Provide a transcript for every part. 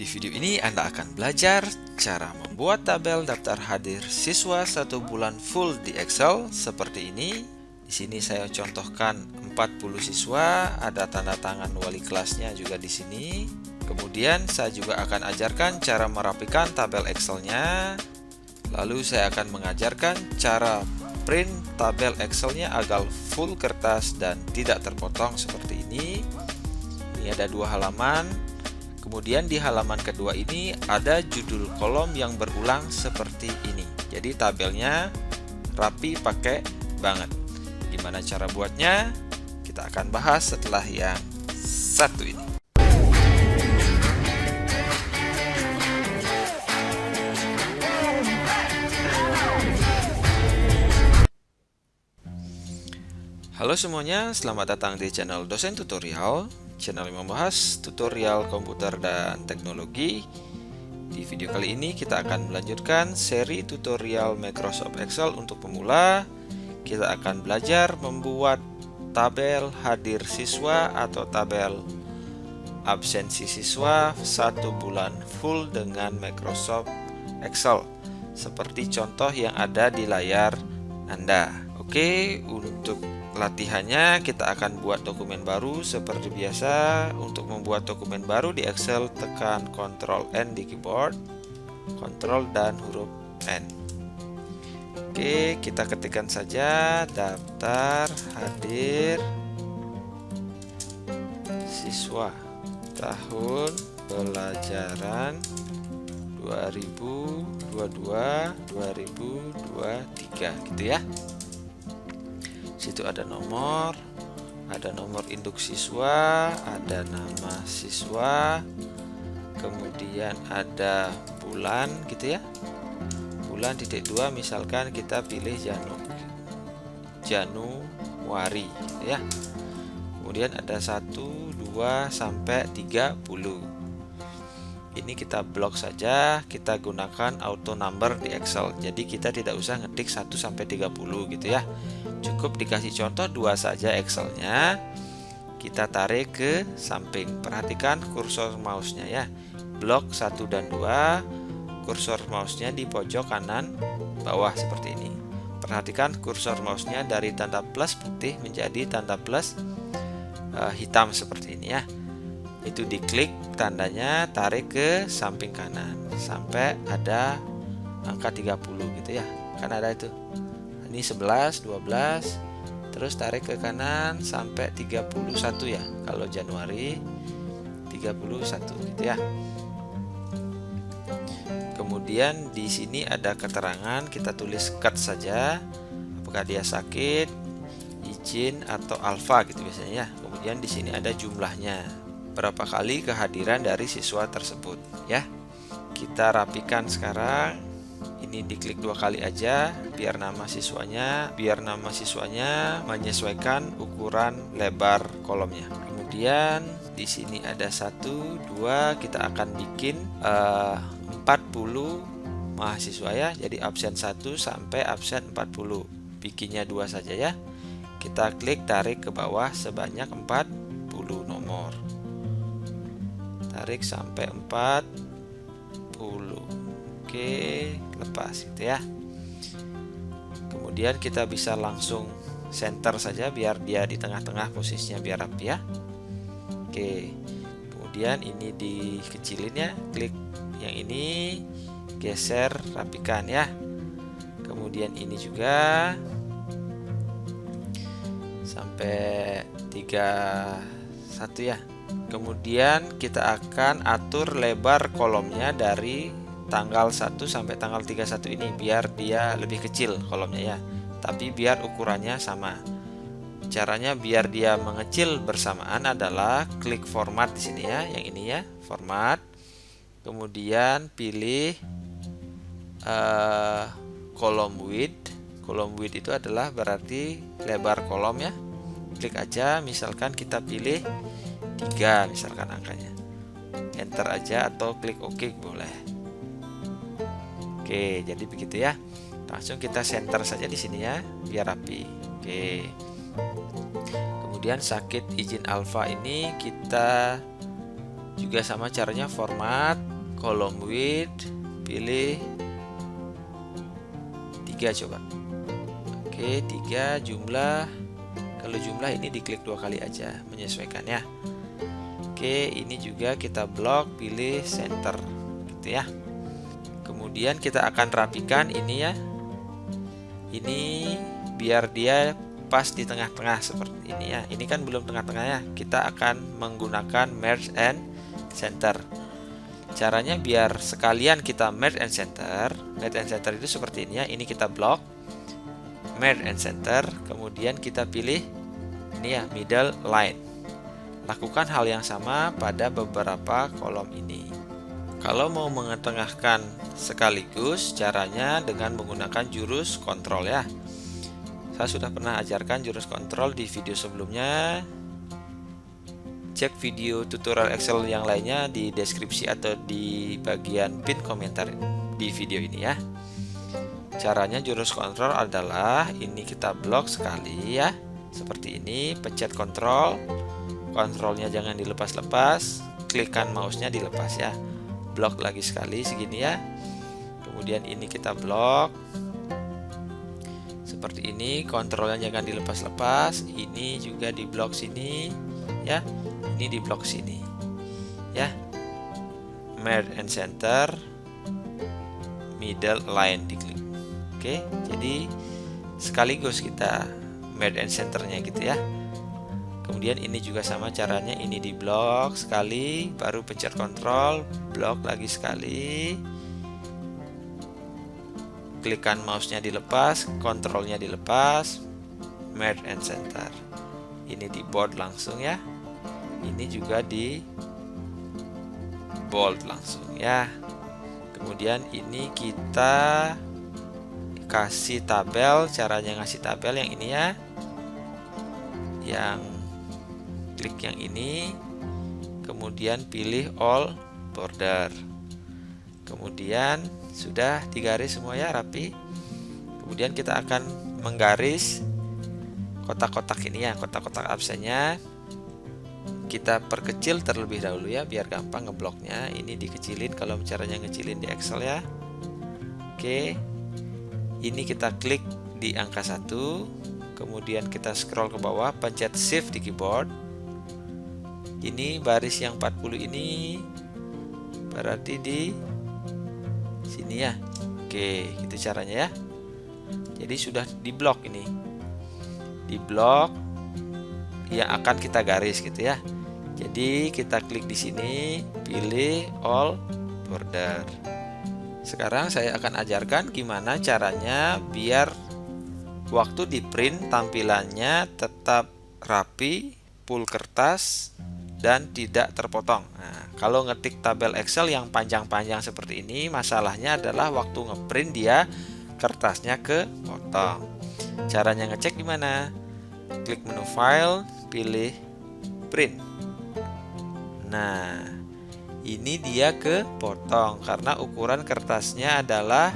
Di video ini Anda akan belajar cara membuat tabel daftar hadir siswa 1 bulan full di Excel seperti ini. Di sini saya contohkan 40 siswa, ada tanda tangan wali kelasnya juga di sini. Kemudian saya juga akan ajarkan cara merapikan tabel Excel-nya. Lalu saya akan mengajarkan cara print tabel Excel-nya agar full kertas dan tidak terpotong seperti ini. Ini ada 2 halaman. Kemudian di halaman kedua ini ada judul kolom yang berulang seperti ini. Jadi tabelnya rapi pakai banget. Gimana cara buatnya? Kita akan bahas setelah yang satu ini. Halo semuanya, selamat datang di channel Dosen Tutorial, channel yang membahas tutorial komputer dan teknologi. Di video kali ini kita akan melanjutkan seri tutorial Microsoft Excel untuk pemula. Kita akan belajar membuat tabel hadir siswa atau tabel absensi siswa 1 bulan full dengan Microsoft Excel, seperti contoh yang ada di layar Anda. Oke, untuk latihannya kita akan buat dokumen baru seperti biasa. Untuk membuat dokumen baru di Excel, tekan Ctrl N di keyboard, Ctrl dan huruf N. Oke, kita ketikkan saja daftar hadir siswa tahun pelajaran 2022-2023 gitu ya. Situ ada nomor induk siswa, ada nama siswa, kemudian ada bulan gitu ya. Bulan titik 2 misalkan kita pilih Januari gitu ya. Kemudian ada 1, 2 sampai 30. Ini kita blok saja, kita gunakan auto number di Excel. Jadi kita tidak usah ngetik 1 sampai 30 gitu ya. Cukup dikasih contoh 2 saja Excel-nya. Kita tarik ke samping. Perhatikan kursor mouse-nya ya. Blok 1 dan 2, kursor mouse-nya di pojok kanan bawah seperti ini. Perhatikan kursor mouse-nya dari tanda plus putih menjadi tanda plus hitam seperti ini ya. Itu diklik tandanya, tarik ke samping kanan sampai ada angka 30 gitu ya. Kan ada itu. Ini 11, 12, terus tarik ke kanan sampai 31 ya. Kalau Januari 31 gitu ya. Kemudian di sini ada keterangan, kita tulis cut saja. Apakah dia sakit, izin atau alfa gitu biasanya ya. Kemudian di sini ada jumlahnya. Berapa kali kehadiran dari siswa tersebut ya. Kita rapikan sekarang. Ini diklik 2 kali aja biar nama siswanya menyesuaikan ukuran lebar kolomnya. Kemudian di sini ada 1, 2, kita akan bikin 40 mahasiswa ya. Jadi absen 1 sampai absen 40. Bikinnya 2 saja ya. Kita klik tarik ke bawah sebanyak 40 nomor. Tarik sampai 40. Oke, lepas gitu ya. Kemudian kita bisa langsung center saja biar dia di tengah-tengah posisinya biar rapi ya. Oke. Kemudian ini dikecilin ya, klik yang ini, geser, rapikan ya. Kemudian ini juga sampai 31 ya. Kemudian kita akan atur lebar kolomnya dari tanggal 1 sampai tanggal 31 ini biar dia lebih kecil kolomnya ya. Tapi biar ukurannya sama. Caranya biar dia mengecil bersamaan adalah klik format di sini ya, yang ini ya, format. Kemudian pilih kolom width. Kolom width itu adalah berarti lebar kolom ya. Klik aja, misalkan kita pilih 3 misalkan angkanya, enter aja atau klik OK boleh. Oke, jadi begitu ya. Langsung kita center saja di sini ya biar rapi. Oke. Kemudian sakit izin alfa ini kita Juga sama caranya, format, column width, pilih 3 coba. Oke, 3 jumlah. Kalau jumlah ini diklik 2 kali aja, menyesuaikan ya. Oke, ini juga kita blok, pilih center gitu ya. Kemudian kita akan rapikan ini ya. Ini biar dia pas di tengah-tengah seperti ini ya. Ini kan belum tengah-tengah ya. Kita akan menggunakan merge and center. Caranya biar sekalian kita merge and center. Merge and center itu seperti ini ya. Ini kita blok, merge and center, kemudian kita pilih ini ya, middle line. Lakukan hal yang sama pada beberapa kolom ini. Kalau mau mengetengahkan sekaligus, caranya dengan menggunakan jurus kontrol ya. Saya sudah pernah ajarkan jurus kontrol di video sebelumnya. Cek video tutorial Excel yang lainnya di deskripsi atau di bagian pin komentar di video ini ya. Caranya jurus kontrol adalah ini kita blok sekali ya. Seperti ini, pencet kontrol. Kontrolnya jangan dilepas-lepas. Klikkan mouse-nya dilepas ya. Blok lagi sekali segini ya. Kemudian ini kita blok. Seperti ini, kontrolnya jangan dilepas-lepas. Ini juga di blok sini ya. Ini di blok sini ya. Merge and center, middle line diklik. Oke, jadi sekaligus kita merge and centernya gitu ya. Kemudian ini juga sama caranya, ini di blok sekali, baru pencet kontrol, blok lagi sekali. Klikkan mouse-nya dilepas, kontrolnya dilepas, merge and center. Ini di bold langsung ya. Ini juga di bold langsung ya. Kemudian ini kita kasih tabel. Caranya ngasih tabel yang ini ya. Yang klik yang ini, kemudian pilih all border. Kemudian sudah digaris semua ya, rapi. Kemudian kita akan menggaris kotak-kotak ini ya, kotak-kotak absennya. Kita perkecil terlebih dahulu ya, biar gampang ngebloknya. Ini dikecilin kalau caranya ngecilin di Excel ya. Oke, ini kita klik di angka 1, kemudian kita scroll ke bawah, pencet shift di keyboard. Ini baris yang 40 ini berarti di sini ya. Oke, itu caranya ya. Jadi sudah diblok ini. Diblok yang akan kita garis gitu ya. Jadi kita klik di sini, pilih all border. Sekarang saya akan ajarkan gimana caranya biar waktu di print tampilannya tetap rapi, full kertas, dan tidak terpotong. Nah, kalau ngetik tabel Excel yang panjang-panjang seperti ini, masalahnya adalah waktu ngeprint dia kertasnya kepotong. Caranya ngecek gimana? Klik menu file, pilih print. Nah, ini dia kepotong karena ukuran kertasnya adalah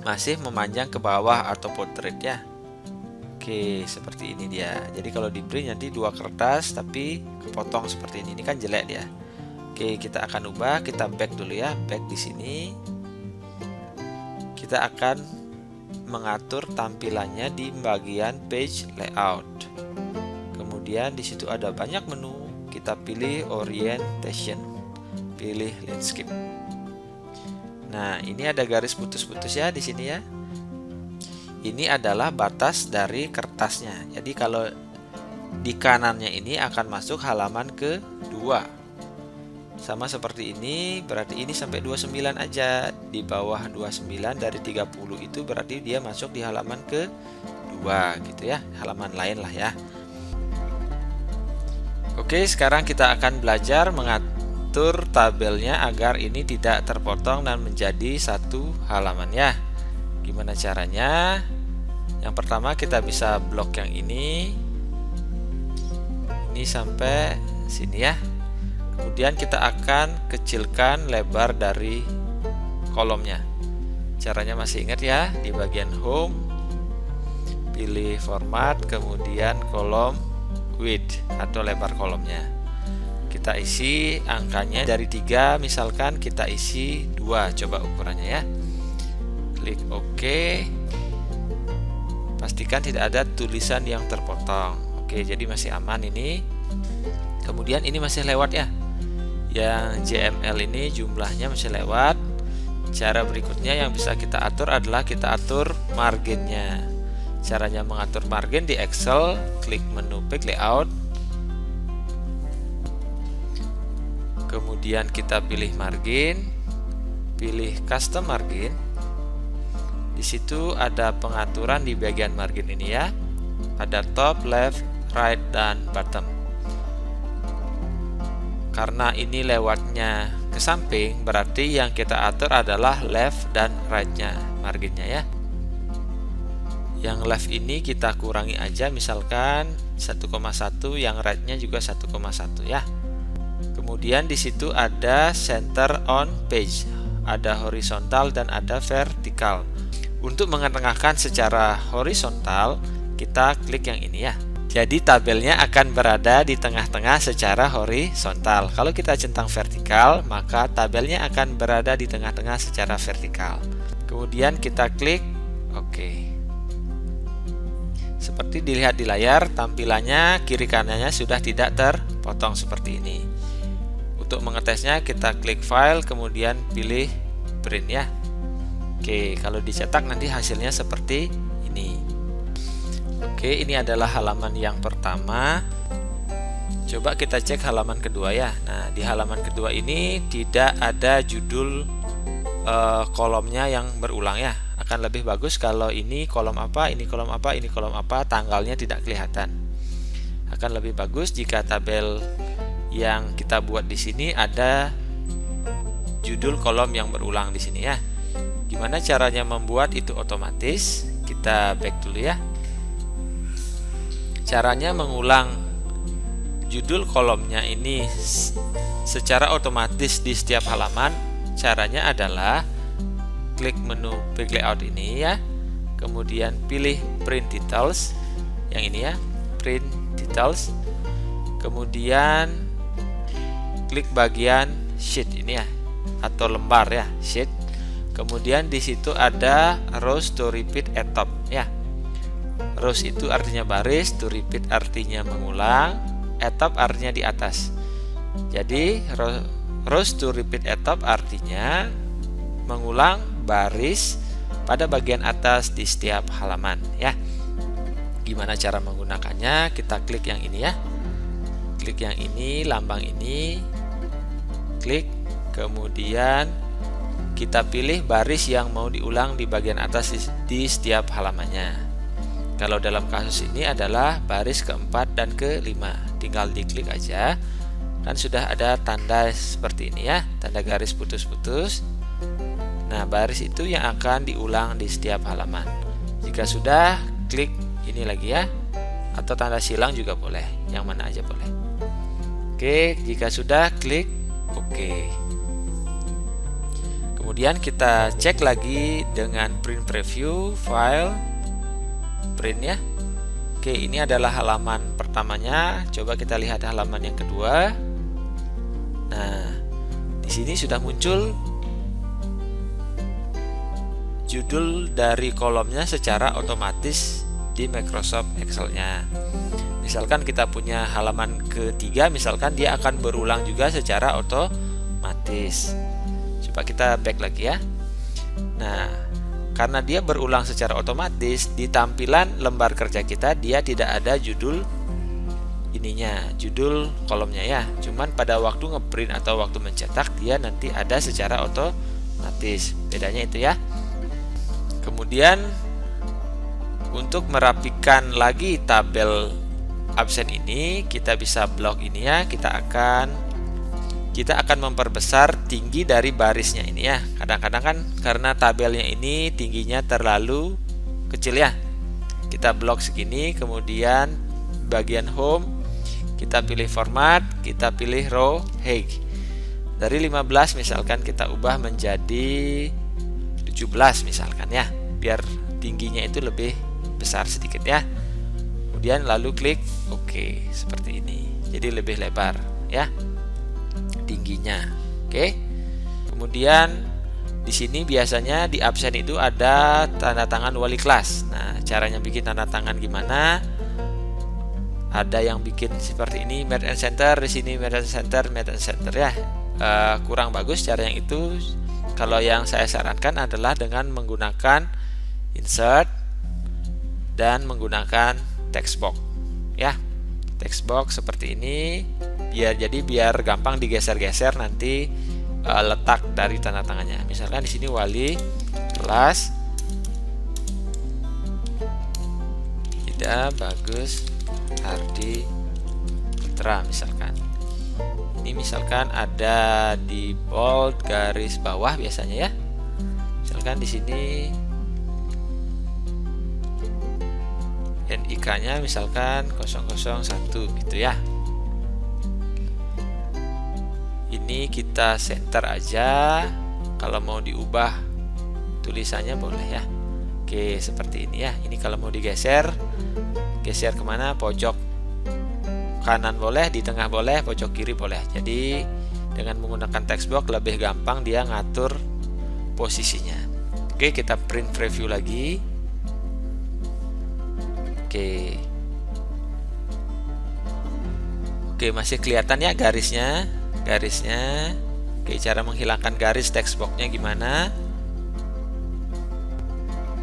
masih memanjang ke bawah atau portrait ya. Oke, seperti ini dia. Jadi kalau di print nanti 2 kertas tapi kepotong seperti ini. Ini kan jelek dia. Oke, kita akan ubah. Kita back dulu ya. Back di sini. Kita akan mengatur tampilannya di bagian page layout. Kemudian di situ ada banyak menu. Kita pilih orientation, pilih landscape. Nah, ini ada garis putus-putus ya di sini ya. Ini adalah batas dari kertasnya. Jadi kalau di kanannya ini akan masuk halaman kedua. Sama seperti ini, berarti ini sampai 29 aja. Di bawah 29 dari 30 itu berarti dia masuk di halaman kedua gitu ya. Halaman lain lah ya. Oke, sekarang kita akan belajar mengatur tabelnya agar ini tidak terpotong dan menjadi satu halaman ya. Gimana caranya? Yang pertama kita bisa blok yang ini sampai sini ya. Kemudian kita akan kecilkan lebar dari kolomnya. Caranya masih ingat ya, di bagian home pilih format, kemudian kolom width atau lebar kolomnya. Kita isi angkanya dari 3, misalkan kita isi 2, coba ukurannya ya. Klik OK. Pastikan tidak ada tulisan yang terpotong. Oke, jadi masih aman ini. Kemudian ini masih lewat ya. Yang JML ini jumlahnya masih lewat. Cara berikutnya yang bisa kita atur adalah kita atur marginnya. Caranya mengatur margin di Excel, klik menu Page Layout. Kemudian kita pilih margin, pilih Custom Margin. Di situ ada pengaturan di bagian margin ini ya. Ada top, left, right, dan bottom. Karena ini lewatnya ke samping, berarti yang kita atur adalah left dan right-nya marginnya ya. Yang left ini kita kurangi aja, misalkan 1,1, yang right-nya juga 1,1 ya. Kemudian di situ ada center on page, ada horizontal dan ada vertikal. Untuk mengetengahkan secara horizontal, kita klik yang ini ya. Jadi tabelnya akan berada di tengah-tengah secara horizontal. Kalau kita centang vertikal, maka tabelnya akan berada di tengah-tengah secara vertikal. Kemudian kita klik OK. Seperti dilihat di layar, tampilannya kiri kanannya sudah tidak terpotong seperti ini. Untuk mengetesnya kita klik file, kemudian pilih print ya. Oke, kalau dicetak nanti hasilnya seperti ini. Oke, ini adalah halaman yang pertama. Coba kita cek halaman kedua ya. Nah, di halaman kedua ini tidak ada judul kolomnya yang berulang ya. Akan lebih bagus kalau ini kolom apa, ini kolom apa, ini kolom apa, tanggalnya tidak kelihatan. Akan lebih bagus jika tabel yang kita buat di sini ada judul kolom yang berulang di sini ya. Gimana caranya membuat itu otomatis? Kita back dulu ya. Caranya mengulang judul kolomnya ini secara otomatis di setiap halaman, caranya adalah klik menu Page Layout ini ya. Kemudian pilih Print Details yang ini ya, Print Details. Kemudian klik bagian Sheet ini ya, atau lembar ya, Sheet. Kemudian di situ ada rows to repeat at top ya. Rows itu artinya baris, to repeat artinya mengulang, at top artinya di atas. Jadi rows to repeat at top artinya mengulang baris pada bagian atas di setiap halaman ya. Gimana cara menggunakannya? Kita klik yang ini ya. Klik yang ini, lambang ini. Klik, kemudian kita pilih baris yang mau diulang di bagian atas di setiap halamannya. Kalau dalam kasus ini adalah baris keempat dan kelima. Tinggal diklik aja dan sudah ada tanda seperti ini ya, tanda garis putus-putus. Nah, baris itu yang akan diulang di setiap halaman. Jika sudah, klik ini lagi ya, atau tanda silang juga boleh, yang mana aja boleh. Oke, jika sudah, klik OK. Kemudian kita cek lagi dengan print preview, file, print ya. Oke, ini adalah halaman pertamanya. Coba kita lihat halaman yang kedua. Nah, di sini sudah muncul judul dari kolomnya secara otomatis di Microsoft Excel-nya. Misalkan kita punya halaman ketiga, misalkan dia akan berulang juga secara otomatis. Coba kita back lagi ya. Nah, karena dia berulang secara otomatis, di tampilan lembar kerja kita dia tidak ada judul ininya, judul kolomnya ya. Cuman pada waktu ngeprint atau waktu mencetak dia nanti ada secara otomatis. Bedanya itu ya. Kemudian untuk merapikan lagi tabel absen ini, kita bisa blok ini ya. Kita akan memperbesar tinggi dari barisnya ini ya. Kadang-kadang kan karena tabelnya ini tingginya terlalu kecil ya. Kita blok segini, kemudian bagian home kita pilih format, kita pilih row height. Dari 15 misalkan kita ubah menjadi 17 misalkan ya, biar tingginya itu lebih besar sedikit ya. Kemudian lalu klik OK seperti ini. Jadi lebih lebar ya. tingginya. Oke. Kemudian di sini biasanya di absen itu ada tanda tangan wali kelas. Nah, caranya bikin tanda tangan gimana? Ada yang bikin seperti ini, Made and Center, di sini Made and Center, Made and Center ya. Kurang bagus cara yang itu. Kalau yang saya sarankan adalah dengan menggunakan insert dan menggunakan text box ya. Text box seperti ini biar gampang digeser-geser nanti letak dari tanda tangannya. Misalkan di sini wali kelas Ida Bagus Ardi Putra misalkan. Ini misalkan ada di bold garis bawah biasanya ya. Misalkan di sini NIK-nya misalkan 001 gitu ya. Ini kita center aja. Kalau mau diubah tulisannya boleh ya. Oke, seperti ini ya. Ini kalau mau digeser, geser kemana? Pojok kanan boleh, di tengah boleh, pojok kiri boleh. Jadi dengan menggunakan text box lebih gampang dia ngatur posisinya. Oke, kita print preview lagi. Oke, masih kelihatan ya garisnya. Oke, cara menghilangkan garis text box-nya gimana?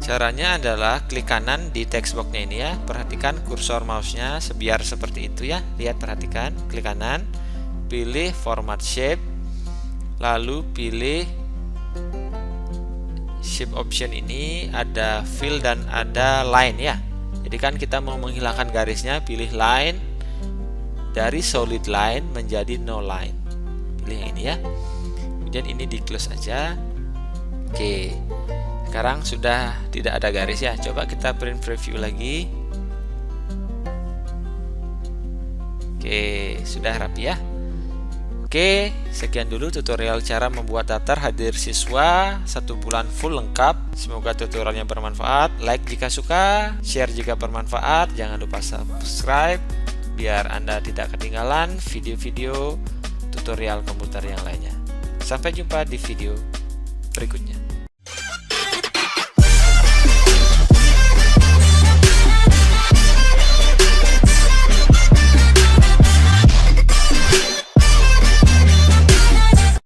Caranya adalah klik kanan di text box-nya ini ya. Perhatikan kursor mouse-nya biar seperti itu ya. Lihat, perhatikan, klik kanan, pilih format shape, lalu pilih shape option. Ini ada fill dan ada line ya. Jadi kan kita mau menghilangkan garisnya, pilih line, dari solid line menjadi no line. Pilih yang ini ya. Kemudian ini di close aja. Oke, sekarang sudah tidak ada garis ya. Coba kita print preview lagi. Oke, sudah rapi ya. Oke, sekian dulu tutorial cara membuat daftar hadir siswa 1 bulan full lengkap. Semoga tutorialnya bermanfaat. Like jika suka, share jika bermanfaat. Jangan lupa subscribe biar Anda tidak ketinggalan video-video tutorial komputer yang lainnya. Sampai jumpa di video berikutnya.